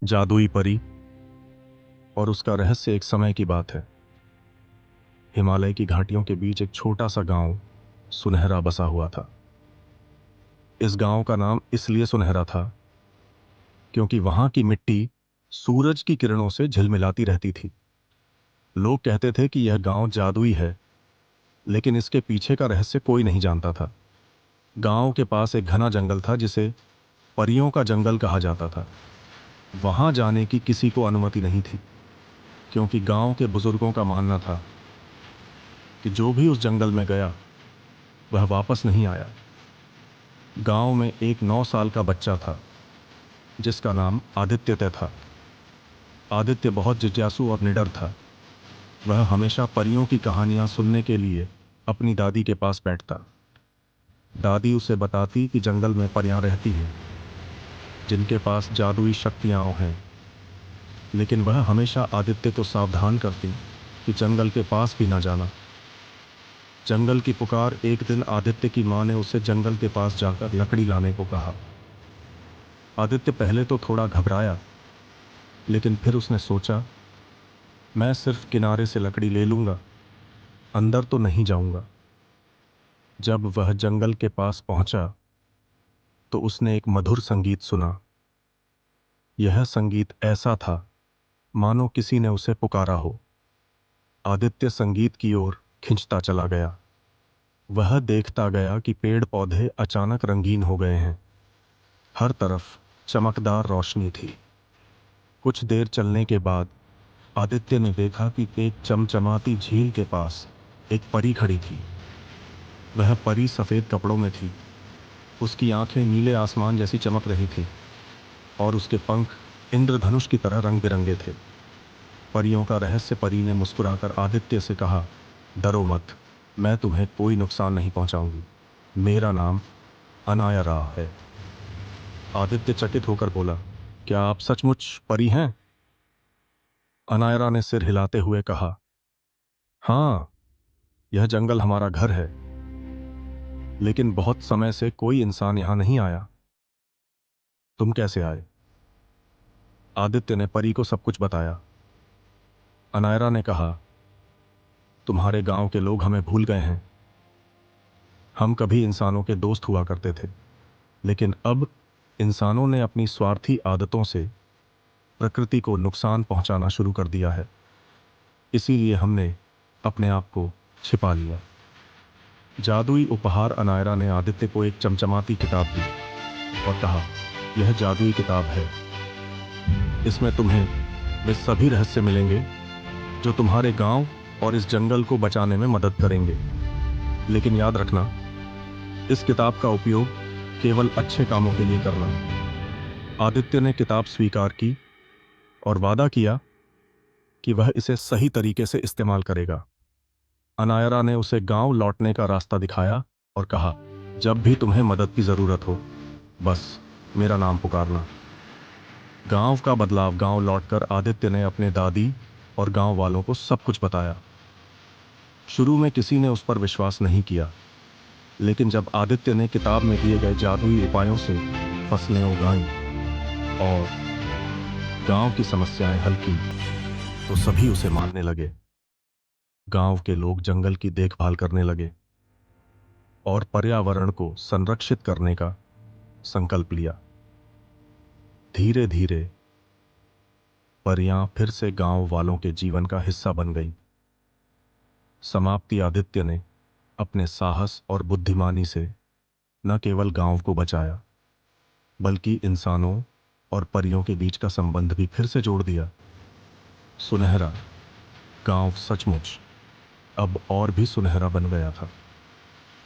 जादुई परी और उसका रहस्य। एक समय की बात है। हिमालय की घाटियों के बीच एक छोटा सा गांव सुनहरा बसा हुआ था। इस गांव का नाम इसलिए सुनहरा था क्योंकि वहां की मिट्टी सूरज की किरणों से झिलमिलाती रहती थी। लोग कहते थे कि यह गांव जादुई है, लेकिन इसके पीछे का रहस्य कोई नहीं जानता था। गांव के पास एक घना जंगल था जिसे परियों का जंगल कहा जाता था। वहां जाने की किसी को अनुमति नहीं थी, क्योंकि गांव के बुजुर्गों का मानना था कि जो भी उस जंगल में गया वह वापस नहीं आया। गांव में एक 9 साल का बच्चा था जिसका नाम आदित्य था। आदित्य बहुत जिज्ञासु और निडर था। वह हमेशा परियों की कहानियां सुनने के लिए अपनी दादी के पास बैठता। दादी उसे बताती कि जंगल में परियां रहती हैं जिनके पास जादुई शक्तियां हैं, लेकिन वह हमेशा आदित्य को सावधान करती कि जंगल के पास भी ना जाना। जंगल की पुकार। एक दिन आदित्य की मां ने उसे जंगल के पास जाकर लकड़ी लाने को कहा। आदित्य पहले तो थोड़ा घबराया, लेकिन फिर उसने सोचा, मैं सिर्फ किनारे से लकड़ी ले लूंगा, अंदर तो नहीं जाऊंगा। जब वह जंगल के पास पहुंचा तो उसने एक मधुर संगीत सुना। यह संगीत ऐसा था मानो किसी ने उसे पुकारा हो। आदित्य संगीत की ओर खिंचता चला गया। वह देखता गया कि पेड़ पौधे अचानक रंगीन हो गए हैं। हर तरफ चमकदार रोशनी थी। कुछ देर चलने के बाद आदित्य ने देखा कि एक चमचमाती झील के पास एक परी खड़ी थी। वह परी सफेद कपड़ों में थी। उसकी आंखें नीले आसमान जैसी चमक रही थी और उसके पंख इंद्रधनुष की तरह रंग बिरंगे थे। परियों का रहस्य। परी ने मुस्कुराकर आदित्य से कहा, डरो मत, मैं तुम्हें कोई नुकसान नहीं पहुंचाऊंगी। मेरा नाम अनायरा है। आदित्य चकित होकर बोला, क्या आप सचमुच परी हैं? अनायरा ने सिर हिलाते हुए कहा, हाँ, यह जंगल हमारा घर है, लेकिन बहुत समय से कोई इंसान यहां नहीं आया। तुम कैसे आए? आदित्य ने परी को सब कुछ बताया। अनायरा ने कहा, तुम्हारे गांव के लोग हमें भूल गए हैं। हम कभी इंसानों के दोस्त हुआ करते थे, लेकिन अब इंसानों ने अपनी स्वार्थी आदतों से प्रकृति को नुकसान पहुंचाना शुरू कर दिया है। इसीलिए हमने अपने आप को छिपा लिया। जादुई उपहार। अनायरा ने आदित्य को एक चमचमाती किताब दी और कहा, यह जादुई किताब है। इसमें तुम्हें वे सभी रहस्य मिलेंगे जो तुम्हारे गांव और इस जंगल को बचाने में मदद करेंगे। लेकिन याद रखना, इस किताब का उपयोग केवल अच्छे कामों के लिए करना। आदित्य ने किताब स्वीकार की और वादा किया कि वह इसे सही तरीके से इस्तेमाल करेगा। अनायरा ने उसे गांव लौटने का रास्ता दिखाया और कहा, जब भी तुम्हें मदद की जरूरत हो, बस मेरा नाम पुकारना। गांव का बदलाव। गांव लौटकर आदित्य ने अपने दादी और गांव वालों को सब कुछ बताया। शुरू में किसी ने उस पर विश्वास नहीं किया, लेकिन जब आदित्य ने किताब में दिए गए जादुई उपायों से फसलें उगाईं और गांव की समस्याएं हल की, तो सभी उसे मानने लगे। गांव के लोग जंगल की देखभाल करने लगे और पर्यावरण को संरक्षित करने का संकल्प लिया। धीरे धीरे परियां फिर से गांव वालों के जीवन का हिस्सा बन गई। समाप्ति। आदित्य ने अपने साहस और बुद्धिमानी से न केवल गांव को बचाया, बल्कि इंसानों और परियों के बीच का संबंध भी फिर से जोड़ दिया। सुनहरा गांव सचमुच अब और भी सुनहरा बन गया था।